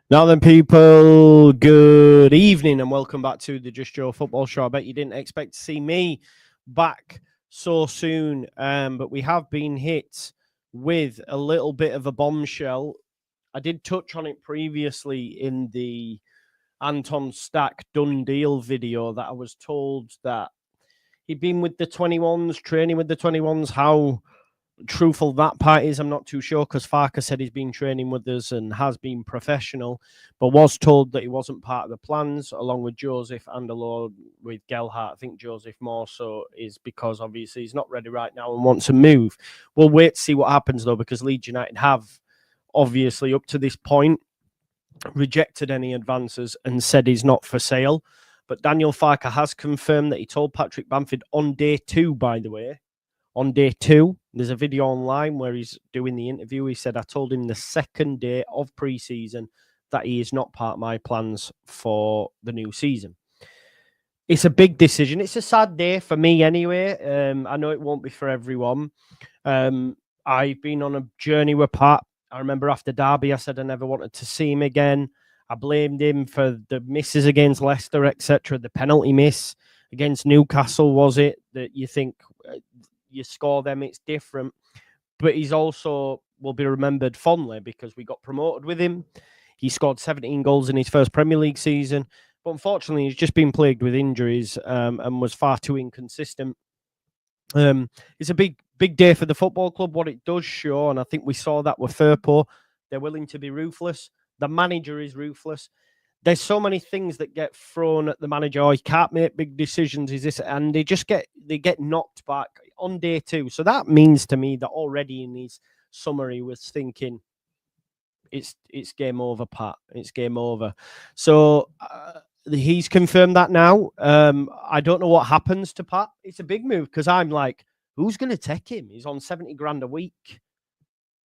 Now then, people, good evening and welcome back to the Just Joe Football Show. I bet you didn't expect to see me back so soon, but we have been hit with a little bit of a bombshell. I did touch on it previously in the Anton Stack done deal video that I was told that he'd been with the 21s, training with the 21s. How truthful that part is, I'm not too sure, because Farke said he's been training with us and has been professional, but was told that he wasn't part of the plans, along with Joseph and along with Gelhardt. I think Joseph more so is because obviously he's not ready right now and wants to move. We'll wait to see what happens though, because Leeds United have obviously up to this point rejected any advances and said he's not for sale. But Daniel Farke has confirmed that he told Patrick Bamford on day 2, by the way, on day 2, there's a video online where he's doing the interview. He said, I told him the second day of pre-season that he is not part of my plans for the new season. It's a big decision. It's a sad day for me anyway. I know it won't be for everyone. I've been on a journey with Pat. I remember after Derby, I said I never wanted to see him again. I blamed him for the misses against Leicester, etc. The penalty miss against Newcastle, was it? That you think you score them, it's different. But he's also will be remembered fondly because we got promoted with him. He scored 17 goals in his first Premier League season. But unfortunately, he's just been plagued with injuries and was far too inconsistent. It's a big day for the football club. What it does show, and I think we saw that with Firpo, they're willing to be ruthless. The manager is ruthless. There's so many things that get thrown at the manager. Oh, he can't make big decisions. Is this? And they get knocked back on day 2. So that means to me that already in his summary was thinking, it's game over, Pat. It's game over. So he's confirmed that now. I don't know what happens to Pat. It's a big move because I'm like, who's going to take him? He's on 70 grand a week,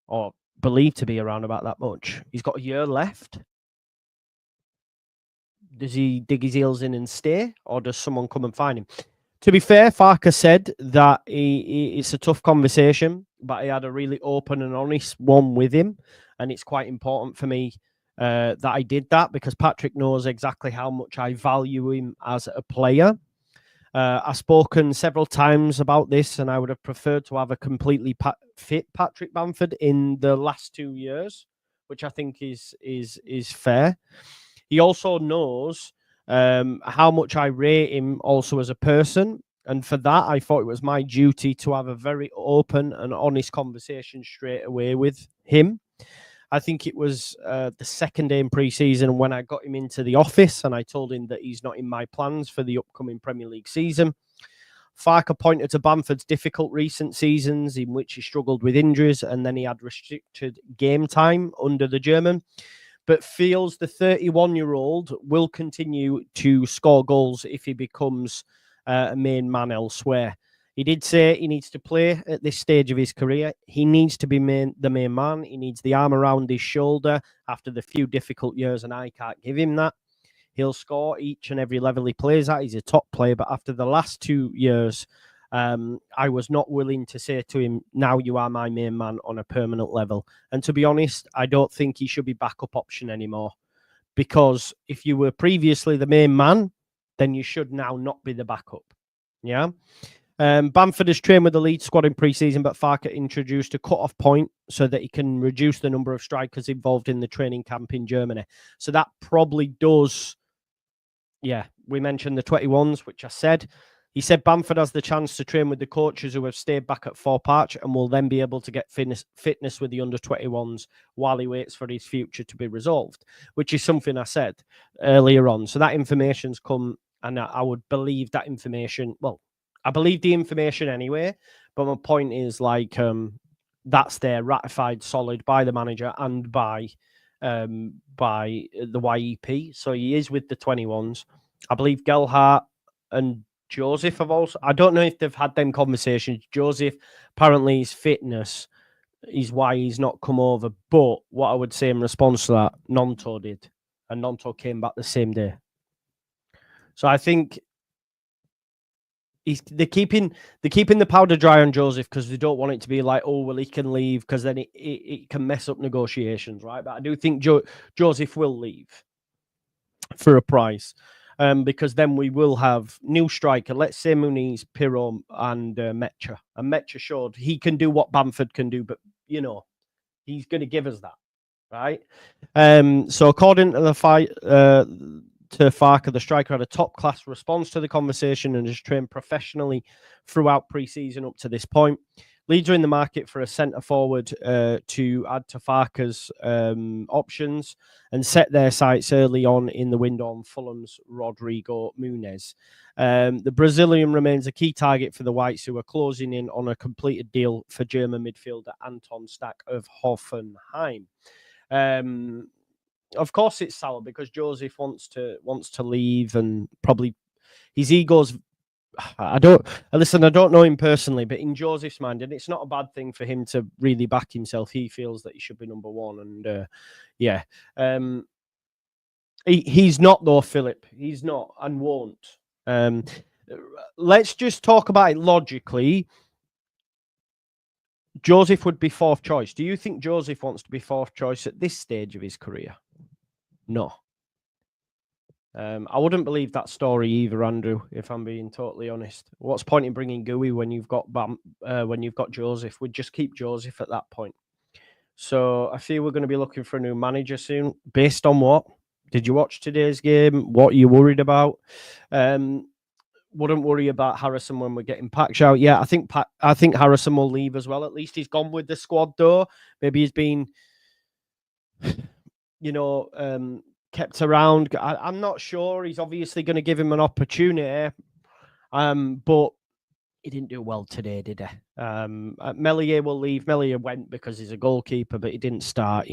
or believed to be around about that much. He's got a year left. Does he dig his heels in and stay, or does someone come and find him? To be fair, Farke said that it's a tough conversation, but he had a really open and honest one with him, and it's quite important for me that I did that because Patrick knows exactly how much I value him as a player. I've spoken several times about this, and I would have preferred to have a completely fit Patrick Bamford in the last 2 years, which I think is fair. He also knows how much I rate him also as a person. And for that, I thought it was my duty to have a very open and honest conversation straight away with him. I think it was the second day in pre-season when I got him into the office and I told him that he's not in my plans for the upcoming Premier League season. Farke pointed to Bamford's difficult recent seasons in which he struggled with injuries and then he had restricted game time under the German, but feels the 31-year-old will continue to score goals if he becomes a main man elsewhere. He did say he needs to play at this stage of his career. He needs to be the main man. He needs the arm around his shoulder after the few difficult years, and I can't give him that. He'll score each and every level he plays at. He's a top player, but after the last 2 years, I was not willing to say to him, now you are my main man on a permanent level. And to be honest, I don't think he should be backup option anymore. Because if you were previously the main man, then you should now not be the backup. Yeah. Bamford has trained with the Leeds squad in pre-season, but Farke introduced a cut-off point so that he can reduce the number of strikers involved in the training camp in Germany. So that probably does, yeah, we mentioned the 21s, which I said. He said Bamford has the chance to train with the coaches who have stayed back at Thorpe Arch and will then be able to get fitness with the under-21s while he waits for his future to be resolved, which is something I said earlier on. So that information's come, and I would believe that information. Well, I believe the information anyway, but my point is like that's there, ratified solid by the manager and by the YEP. So he is with the 21s. I believe Gelhardt and Joseph have also, I don't know if they've had them conversations. Joseph, apparently his fitness is why he's not come over. But what I would say in response to that, Nonto did. And Nonto came back the same day. So I think they're keeping the powder dry on Joseph because they don't want it to be like, oh well, he can leave because then it can mess up negotiations, right? But I do think Joseph will leave for a price, because then we will have new striker. Let's say Muniz, Piron, and Mecha. And Mecha showed he can do what Bamford can do, but he's going to give us that, right? So according to the fight. To Farke, the striker had a top-class response to the conversation and has trained professionally throughout pre-season up to this point. Leeds are in the market for a centre-forward to add to Farke's options and set their sights early on in the window on Fulham's Rodrigo Muniz. The Brazilian remains a key target for the Whites, who are closing in on a completed deal for German midfielder Anton Stack of Hoffenheim. Of course, it's sour because Joseph wants to leave, and probably his ego's. I don't know him personally, but in Joseph's mind, and it's not a bad thing for him to really back himself. He feels that he should be number one, and he's not though, Philip. He's not and won't. Let's just talk about it logically. Joseph would be fourth choice. Do you think Joseph wants to be fourth choice at this stage of his career? No. I wouldn't believe that story either, Andrew, if I'm being totally honest. What's point in bringing Gooey when you've got Joseph? We'd just keep Joseph at that point. So I feel we're going to be looking for a new manager soon. Based on what? Did you watch today's game? What are you worried about? Wouldn't worry about Harrison when we're getting Pack out. Yeah, I think Harrison will leave as well. At least he's gone with the squad, though. Maybe he's been, kept around. I'm not sure. He's obviously going to give him an opportunity, but he didn't do well today, did he? Melier will leave. Melier went because he's a goalkeeper, but he didn't start.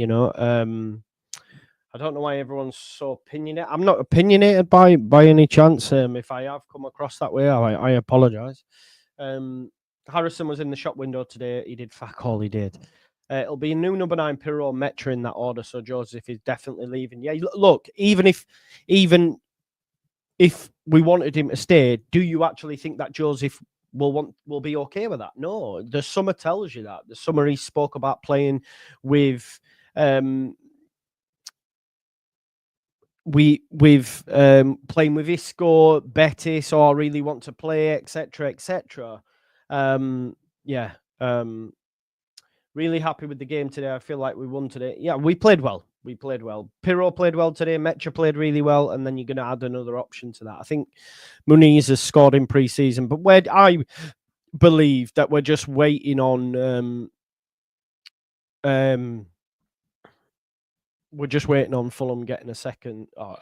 I don't know why everyone's so opinionated. I'm not opinionated by any chance. If I have come across that way, I apologise. Harrison was in the shop window today. He did fuck all he did. It'll be a new number 9, Piron, Metra in that order. So Joseph is definitely leaving. Yeah, look, even if we wanted him to stay, do you actually think that Joseph will be okay with that? No. The summer tells you that. The summer he spoke about playing with playing with Isco, Betis, or I really want to play, etc., etc. Really happy with the game today. I feel like we won today. Yeah, we played well. Pirro played well today. Mecha played really well. And then you're going to add another option to that. I think Muniz has scored in pre-season. But where I believe that we're just waiting on... we're just waiting on Fulham getting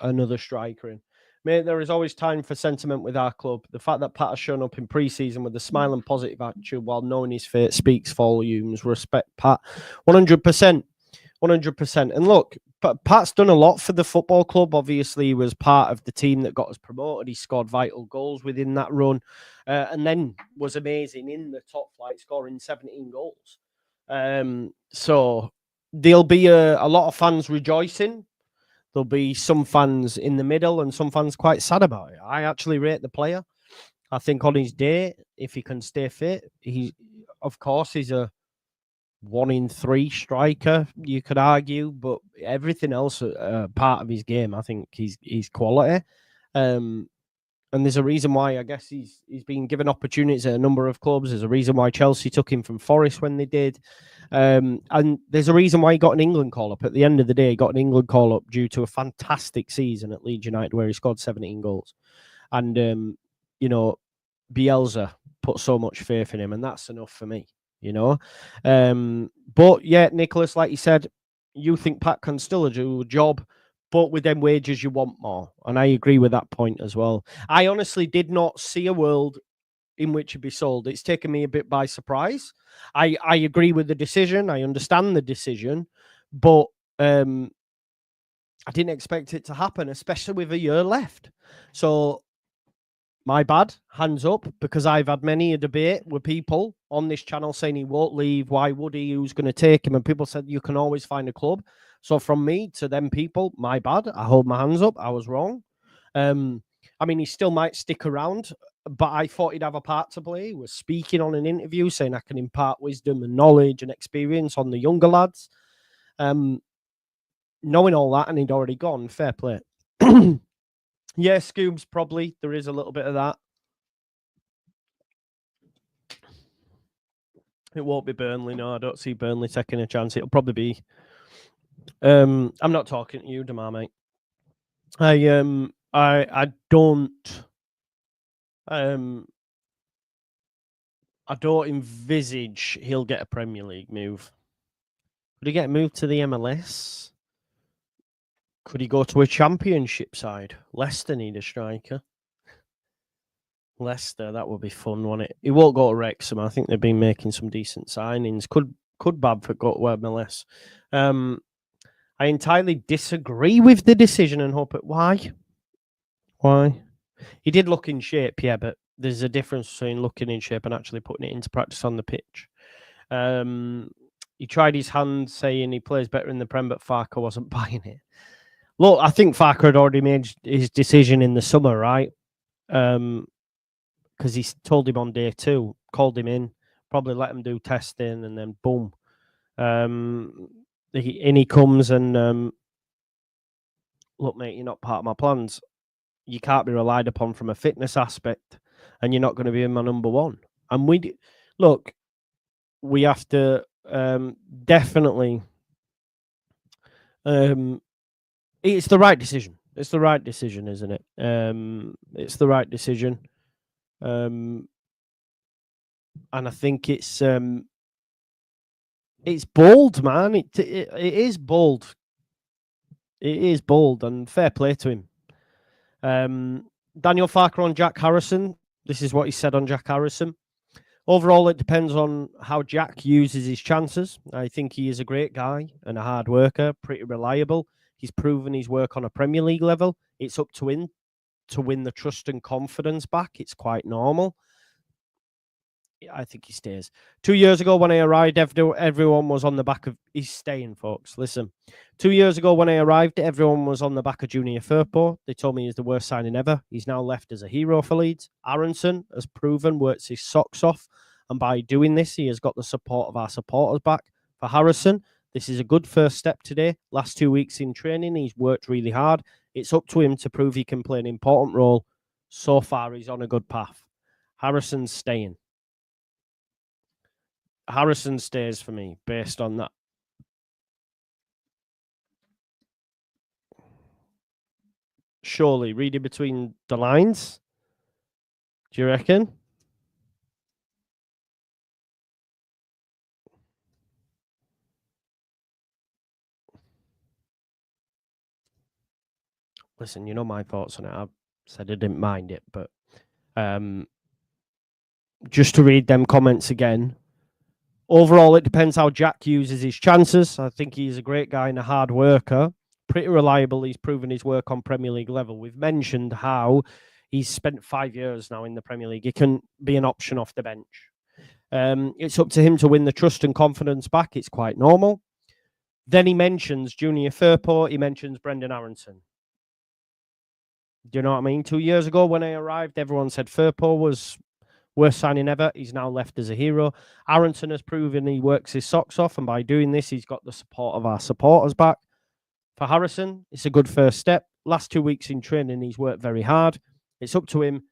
another striker in. Mate, there is always time for sentiment with our club. The fact that Pat has shown up in pre-season with a smile and positive attitude while knowing his fate speaks volumes. Respect, Pat. 100%. 100%. And look, Pat's done a lot for the football club. Obviously, he was part of the team that got us promoted. He scored vital goals within that run. And then was amazing in the top flight, scoring 17 goals. So there'll be a lot of fans rejoicing. There'll be some fans in the middle and some fans quite sad about it. I actually rate the player. I think on his day, if he can stay fit, he's a 1 in 3 striker, you could argue, but everything else part of his game, I think he's quality. And there's a reason why I guess he's been given opportunities at a number of clubs. There's a reason why Chelsea took him from Forest when they did. And there's a reason why he got an England call-up. At the end of the day, he got an England call-up due to a fantastic season at Leeds United where he scored 17 goals. And, Bielsa put so much faith in him, and that's enough for me, But, yeah, Nicholas, like you said, you think Pat can still do a job, but with them wages, you want more. And I agree with that point as well. I honestly did not see a world in which it'd be sold. It's taken me a bit by surprise. I agree with the decision. I understand the decision. But I didn't expect it to happen, especially with a year left. So my bad, hands up, because I've had many a debate with people on this channel saying he won't leave. Why would he? Who's going to take him? And people said you can always find a club. So from me to them people, my bad. I hold my hands up. I was wrong. He still might stick around but I thought he'd have a part to play. He was speaking on an interview saying I can impart wisdom and knowledge and experience on the younger lads. Knowing all that, and he'd already gone, fair play. Yeah, Scoobs, probably. There is a little bit of that. It won't be Burnley. No, I don't see Burnley taking a chance. It'll probably be. I'm not talking to you, Damar, mate. I don't. I don't envisage he'll get a Premier League move. Could he get moved to the MLS? Could he go to a Championship side? Leicester need a striker. Leicester, that would be fun, wouldn't it? He won't go to Wrexham. I think they've been making some decent signings. Could Bamford go to MLS? I entirely disagree with the decision and hope it. Why? He did look in shape, yeah, but there's a difference between looking in shape and actually putting it into practice on the pitch. He tried his hand saying he plays better in the Prem, but Farke wasn't buying it. Look, I think Farke had already made his decision in the summer, right? Because he told him on day 2, called him in, probably let him do testing, and then boom. In he comes and look, mate, you're not part of my plans. You can't be relied upon from a fitness aspect, and you're not going to be in my number one. And we have to definitely. It's the right decision. It's the right decision, isn't it? It's the right decision, and I think it's bold, man. It is bold. It is bold, and fair play to him. Daniel Farke on Jack Harrison. This is what he said on Jack Harrison. Overall, it depends on how Jack uses his chances. I think he is a great guy and a hard worker, pretty reliable. He's proven his work on a Premier League level. It's up to him to win the trust and confidence back. It's quite normal. I think he stays. 2 years ago when I arrived, everyone was on the back of... He's staying, folks. Listen. 2 years ago when I arrived, everyone was on the back of Junior Firpo. They told me he's the worst signing ever. He's now left as a hero for Leeds. Aronson has proven, works his socks off. And by doing this, he has got the support of our supporters back. For Harrison, this is a good first step today. Last 2 weeks in training, he's worked really hard. It's up to him to prove he can play an important role. So far, he's on a good path. Harrison's staying. Harrison stays for me based on that. Surely, reading between the lines. Do you reckon? Listen, you know my thoughts on it. I said I didn't mind it, but just to read them comments again. Overall, it depends how Jack uses his chances. I think he's a great guy and a hard worker. Pretty reliable. He's proven his work on Premier League level. We've mentioned how he's spent 5 years now in the Premier League. He can be an option off the bench. It's up to him to win the trust and confidence back. It's quite normal. Then he mentions Junior Firpo. He mentions Brendan Aronson. Do you know what I mean? 2 years ago when I arrived, everyone said Firpo was worst signing ever. He's now left as a hero. Aronson has proven he works his socks off, and by doing this, he's got the support of our supporters back. For Harrison, it's a good first step. Last 2 weeks in training, he's worked very hard. It's up to him.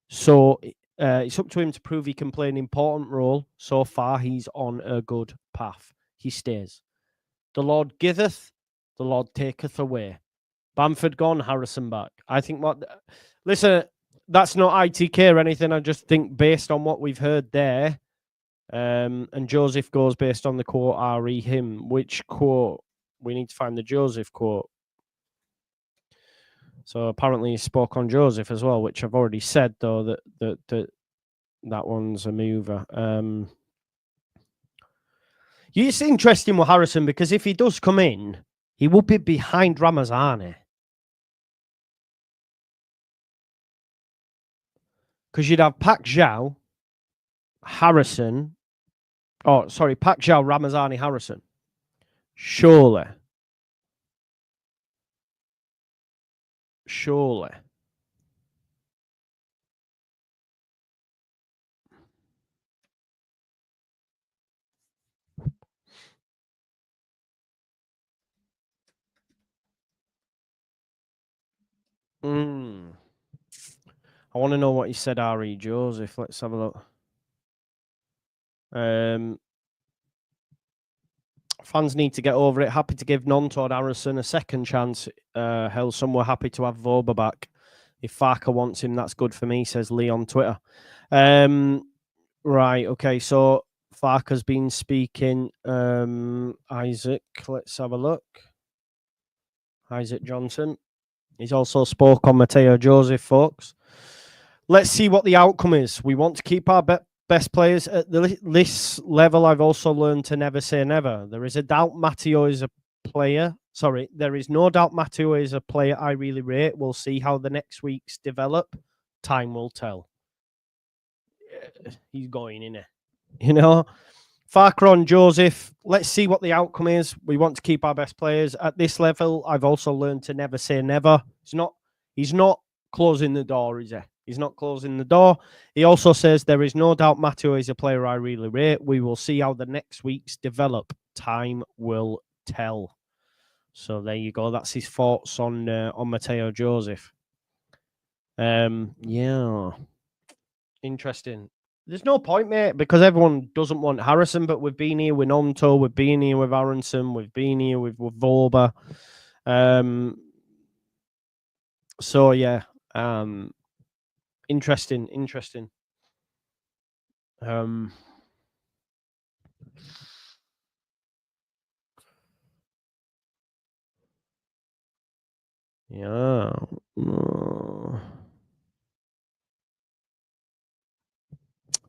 So it's up to him to prove he can play an important role. So far, he's on a good path. He stays. The Lord giveth, the Lord taketh away. Bamford gone, Harrison back. I think listen, that's not ITK or anything. I just think based on what we've heard there, and Joseph goes based on the quote RE him. Which quote? We need to find the Joseph quote. So apparently he spoke on Joseph as well, which I've already said though that one's a mover. It's interesting with Harrison because if he does come in, he will be behind Ramazani. Because you'd have Pak Zhao, Harrison. Oh, sorry, Pak Zhao, Ramazani, Harrison. Surely. I want to know what he said, R.E. Joseph. Let's have a look. Fans need to get over it. Happy to give non-Todd Harrison a second chance. Hell, some were happy to have Voba back. If Farke wants him, that's good for me, says Lee on Twitter. Right, okay, so Farke's been speaking. Isaac, let's have a look. Isaac Johnson. He's also spoke on Mateo Joseph, folks. Let's see what the outcome is. We want to keep our best players at this level. I've also learned to never say never. There is a doubt Matteo is a player. Sorry, there is no doubt Matteo is a player I really rate. We'll see how the next weeks develop. Time will tell. He's going in it. You know, Farke on Joseph. Let's see what the outcome is. We want to keep our best players at this level. I've also learned to never say never. He's not closing the door, is he? He's not closing the door. He also says there is no doubt Matteo is a player I really rate. We will see how the next weeks develop. Time will tell. So there you go. That's his thoughts on Mateo Joseph. Yeah, interesting. There's no point, mate, because everyone doesn't want Harrison, but we've been here with Nonto, we've been here with Aronson, we've been here with Voba. So yeah, interesting. Yeah.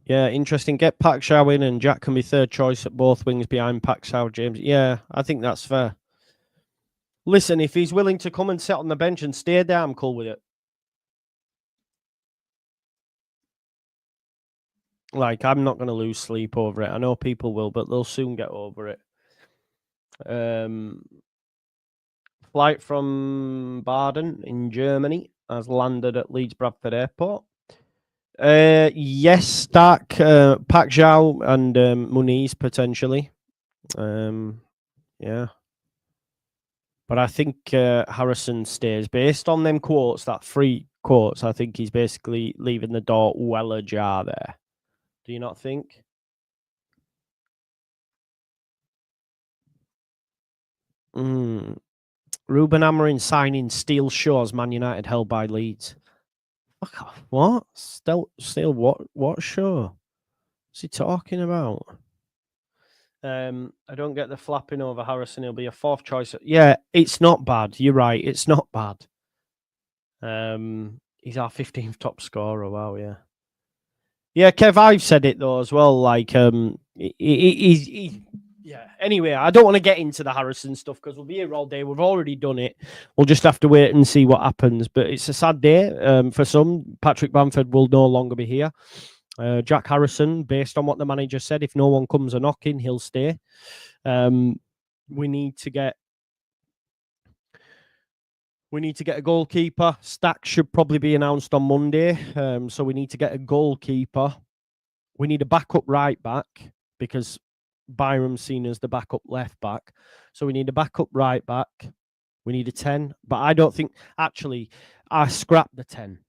Yeah, interesting. Get Pac Shaw in and Jack can be third choice at both wings behind Pac Shaw, James. Yeah, I think that's fair. Listen, if he's willing to come and sit on the bench and stay there, I'm cool with it. Like, I'm not going to lose sleep over it. I know people will, but they'll soon get over it. Flight from Baden in Germany has landed at Leeds Bradford Airport. Yes, Stark, Pac Zhao and Muniz potentially. Yeah. But I think Harrison stays. Based on them quotes, that 3 quotes, I think he's basically leaving the door well ajar there. Do you not think? Ruben Amorim signing Steel Shaw's Man United held by Leeds. What? Still what show? What's he talking about? I don't get the flapping over Harrison. He'll be a 4th choice. Yeah, it's not bad. You're right. It's not bad. He's our 15th top scorer. Wow, yeah. Yeah, Kev, I've said it though as well. Like, yeah. Anyway, I don't want to get into the Harrison stuff because we'll be here all day. We've already done it. We'll just have to wait and see what happens. But it's a sad day for some. Patrick Bamford will no longer be here. Jack Harrison, based on what the manager said, if no one comes a knocking, he'll stay. We need to get a goalkeeper. Stack should probably be announced on Monday. So we need to get a goalkeeper. We need a backup right back because Byram's seen as the backup left back. So we need a backup right back. We need a 10. But I don't think, actually, I scrapped the 10.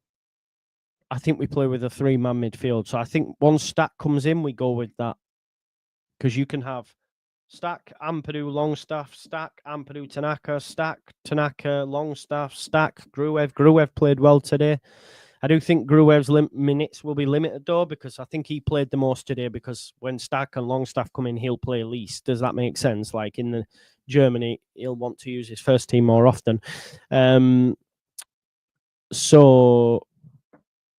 I think we play with a 3-man midfield. So I think once Stack comes in, we go with that. Because you can have Stack, Ampadu, Longstaff, Stack, Ampadu, Tanaka, Stack, Tanaka, Longstaff, Stack, Gruev. Gruev played well today. I do think Gruev's minutes will be limited, though, because I think he played the most today because when Stack and Longstaff come in, he'll play least. Does that make sense? Like in the Germany, he'll want to use his first team more often. So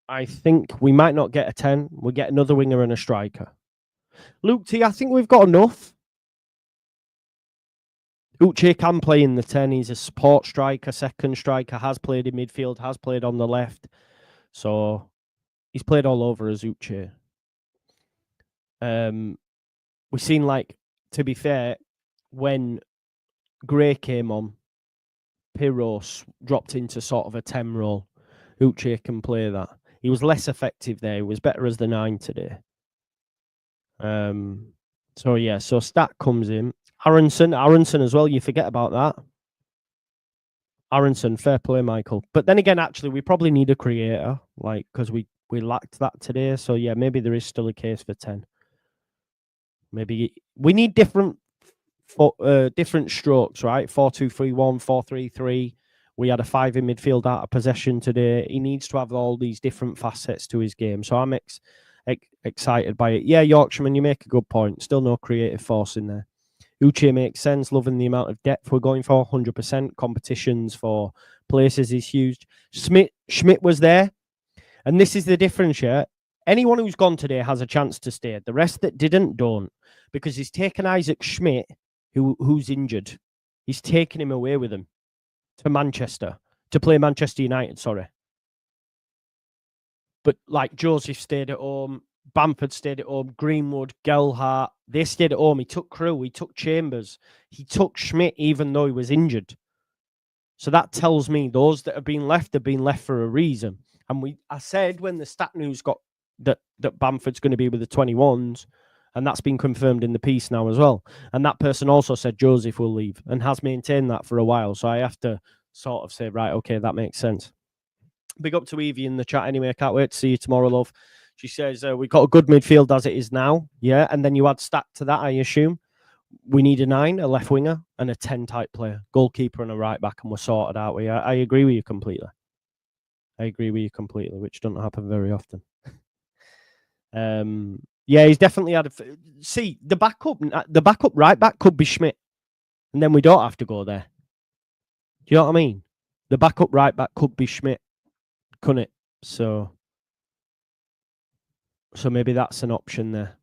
I think we might not get a 10. We'll get another winger and a striker. Luke T, I think we've got enough. Uche can play in the 10. He's a support striker, second striker, has played in midfield, has played on the left. So he's played all over as Uche. We've seen, like, to be fair, when Gray came on, Piros dropped into sort of a 10 role. Uche can play that. He was less effective there. He was better as the 9 today. So yeah, so Stack comes in. Aronson as well. You forget about that. Aronson, fair play, Michael. But then again, actually, we probably need a creator, like, because we lacked that today. So yeah, maybe there is still a case for 10. Maybe we need different strokes, right? 4-2-3-1, 4-3-3. We had a 5 in midfield out of possession today. He needs to have all these different facets to his game. So I'm excited by it. Yeah, Yorkshireman, you make a good point. Still no creative force in there. Uche makes sense, loving the amount of depth we're going for, 100%. Competitions for places is huge. Schmidt was there. And this is the difference, yeah? Anyone who's gone today has a chance to stay. The rest that didn't, don't. Because he's taken Isaac Schmidt, who's injured. He's taken him away with him to Manchester, to play Manchester United, sorry. But like Joseph stayed at home, Bamford stayed at home, Greenwood, Gelhardt, they stayed at home. He took Crew, he took Chambers, he took Schmidt even though he was injured. So that tells me those that have been left for a reason. And I said when the stat news got that Bamford's going to be with the 21s, and that's been confirmed in the piece now as well. And that person also said Joseph will leave and has maintained that for a while. So I have to sort of say, right, okay, that makes sense. Big up to Evie in the chat anyway. Can't wait to see you tomorrow, love. She says, we've got a good midfield as it is now. Yeah, and then you add Stack to that, I assume. We need a 9, a left winger, and a 10 type player. Goalkeeper and a right back, and we're sorted out. I agree with you completely. Which doesn't happen very often. Yeah, he's definitely had see, the backup right back could be Schmidt, and then we don't have to go there. Do you know what I mean? The backup right back could be Schmidt, couldn't it? So maybe that's an option there.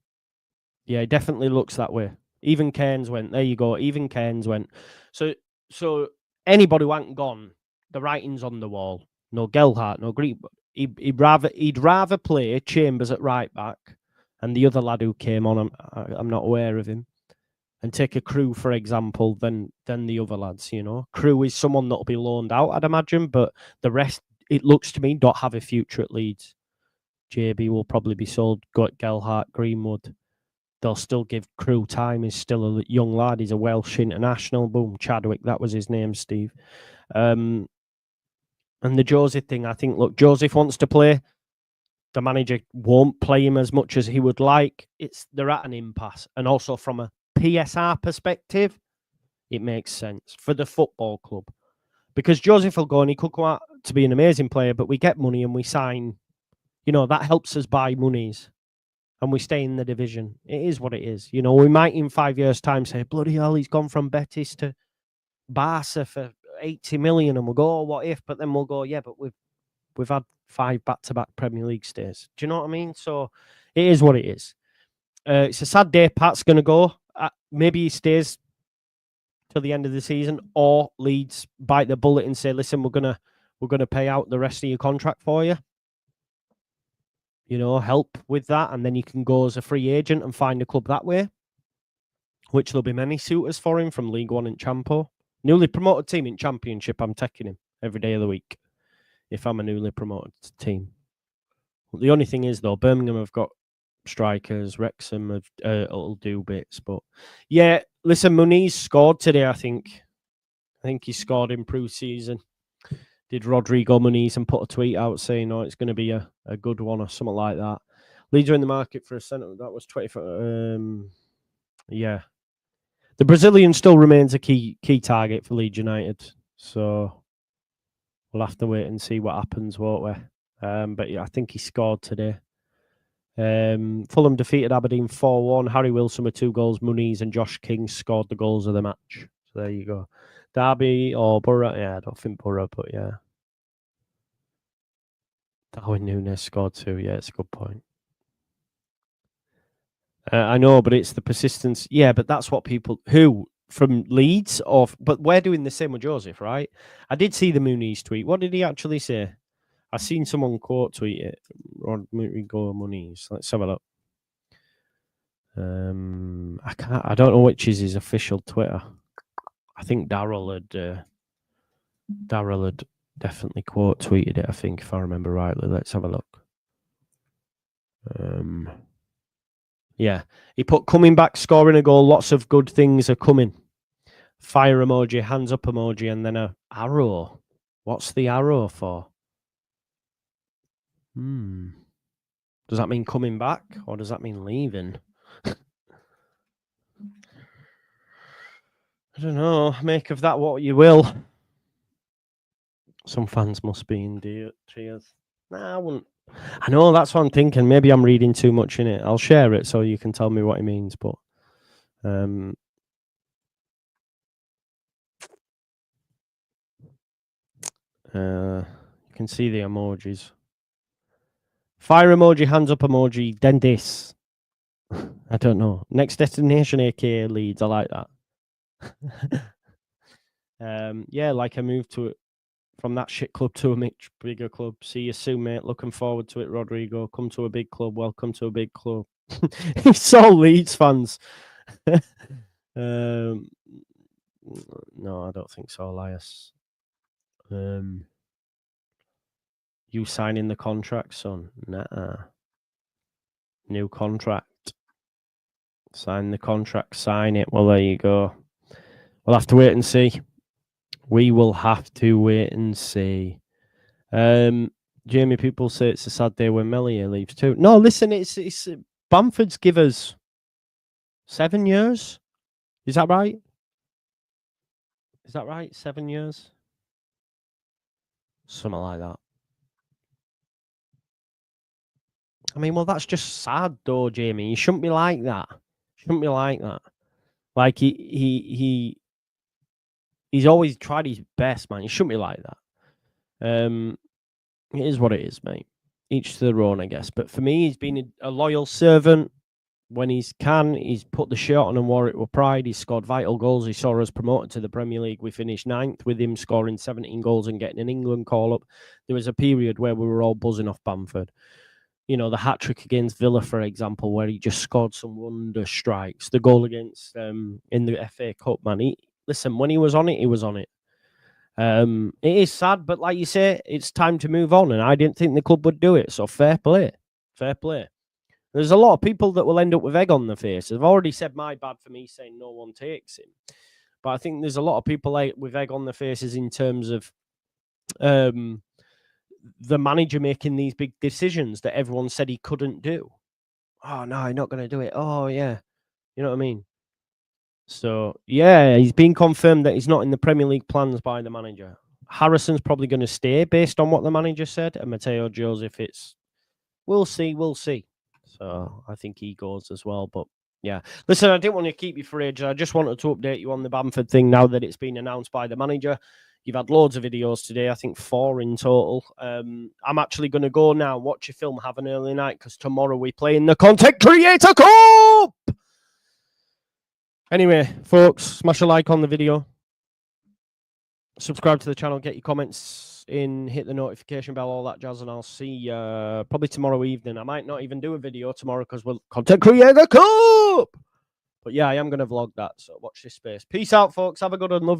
Yeah, it definitely looks that way. Even Cairns went. There you go. Even Cairns went. So anybody who hadn't gone, the writing's on the wall. No Gelhardt, no Green. He'd rather play Chambers at right back and the other lad who came on, I'm not aware of him, and take a Crew, for example, than the other lads, you know. Crew is someone that'll be loaned out, I'd imagine, but the rest, it looks to me, don't have a future at Leeds. JB will probably be sold. Got Gelhardt, Greenwood. They'll still give Crew time. He's still a young lad. He's a Welsh international. Boom, Chadwick, that was his name, Steve. And the Joseph thing, I think, look, Joseph wants to play. The manager won't play him as much as he would like. They're at an impasse. And also from a PSR perspective, it makes sense for the football club. Because Joseph will go and he could go out to be an amazing player, but we get money and we sign, you know, that helps us buy monies and we stay in the division. It is what it is. You know, we might in 5 years' time say, bloody hell, he's gone from Betis to Barca for 80 million and we'll go, oh, what if? But then we'll go, yeah, but we've had 5 back-to-back Premier League stays. Do you know what I mean? So it is what it is. It's a sad day. Pat's going to go. Maybe he stays till the end of the season, or Leeds bite the bullet and say, listen, we're gonna pay out the rest of your contract for you. You know, help with that, and then you can go as a free agent and find a club that way, which there'll be many suitors for him from League One and Champo. Newly promoted team in Championship, I'm taking him every day of the week if I'm a newly promoted team. The only thing is, though, Birmingham have got strikers, Wrexham will do bits, but yeah, listen, Muniz scored today, I think he scored in pre-season. Did Rodrigo Muniz and put a tweet out saying, oh, it's going to be a good one or something like that. Leeds are in the market for a centre. That was 20. Yeah. The Brazilian still remains a key target for Leeds United. So we'll have to wait and see what happens, won't we? But yeah, I think he scored today. Fulham defeated Aberdeen 4-1. Harry Wilson with 2 goals. Muniz and Josh King scored the goals of the match. So there you go. Derby or Borough? Yeah, I don't think Borough, but yeah. Darwin Núñez scored 2. Yeah, it's a good point. I know, but it's the persistence. Yeah, but that's what people who from Leeds but we're doing the same with Joseph, right? I did see the Muniz tweet. What did he actually say? I seen someone quote tweet it. Rodrigo Muniz. Let's have a look. I don't know which is his official Twitter. I think Daryl had definitely quote tweeted it, I think, if I remember rightly. Let's have a look. Yeah, he put coming back, scoring a goal, lots of good things are coming. Fire emoji, hands up emoji, and then a arrow. What's the arrow for? Does that mean coming back or does that mean leaving? I don't know. Make of that what you will. Some fans must be in tears. Nah, I wouldn't. I know, that's what I'm thinking. Maybe I'm reading too much in it. I'll share it so you can tell me what he means. But you can see the emojis. Fire emoji, hands up emoji, then this. I don't know. Next destination, aka Leeds. I like that. Yeah, like I moved to it from that shit club to a much bigger club. See you soon, mate. Looking forward to it, Rodrigo. Come to a big club. Welcome to a big club. It's all Leeds fans. No, I don't think so, Elias. You signing the contract, son? Nah. New contract. Sign the contract. Sign it. Well, there you go. We'll have to wait and see. We will have to wait and see. Jamie, people say it's a sad day when Melia leaves too. No, listen, it's Bamford's give us 7 years. Is that right? Is that right? 7 years? Something like that. I mean, well, that's just sad, though, Jamie. You shouldn't be like that. Shouldn't be like that. Like he's always tried his best, man. He shouldn't be like that. It is what it is, mate. Each to their own, I guess. But for me, he's been a loyal servant. When he's put the shirt on and wore it with pride. He's scored vital goals. He saw us promoted to the Premier League. We finished 9th with him scoring 17 goals and getting an England call-up. There was a period where we were all buzzing off Bamford. You know, the hat-trick against Villa, for example, where he just scored some wonder strikes. The goal against in the FA Cup, man. Listen, when he was on it, he was on it. It is sad, but like you say, it's time to move on, and I didn't think the club would do it, so fair play. Fair play. There's a lot of people that will end up with egg on their face. I've already said my bad for me saying no one takes him. But I think there's a lot of people with egg on their faces in terms of the manager making these big decisions that everyone said he couldn't do. Oh, no, I'm not going to do it. Oh, yeah. You know what I mean? So, yeah, he's been confirmed that he's not in the Premier League plans by the manager. Harrison's probably going to stay based on what the manager said. And Mateo Joseph, we'll see. So I think he goes as well. But yeah, listen, I didn't want to keep you for ages. I just wanted to update you on the Bamford thing now that it's been announced by the manager. You've had loads of videos today, I think 4 in total. I'm actually going to go now, watch a film, have an early night, because tomorrow we play in the Content Creator Cup! Anyway, folks, smash a like on the video. Subscribe to the channel, get your comments in, hit the notification bell, all that jazz, and I'll see you probably tomorrow evening. I might not even do a video tomorrow because we'll Content Creator Cup! But yeah, I am going to vlog that, so watch this space. Peace out, folks. Have a good one. Love you.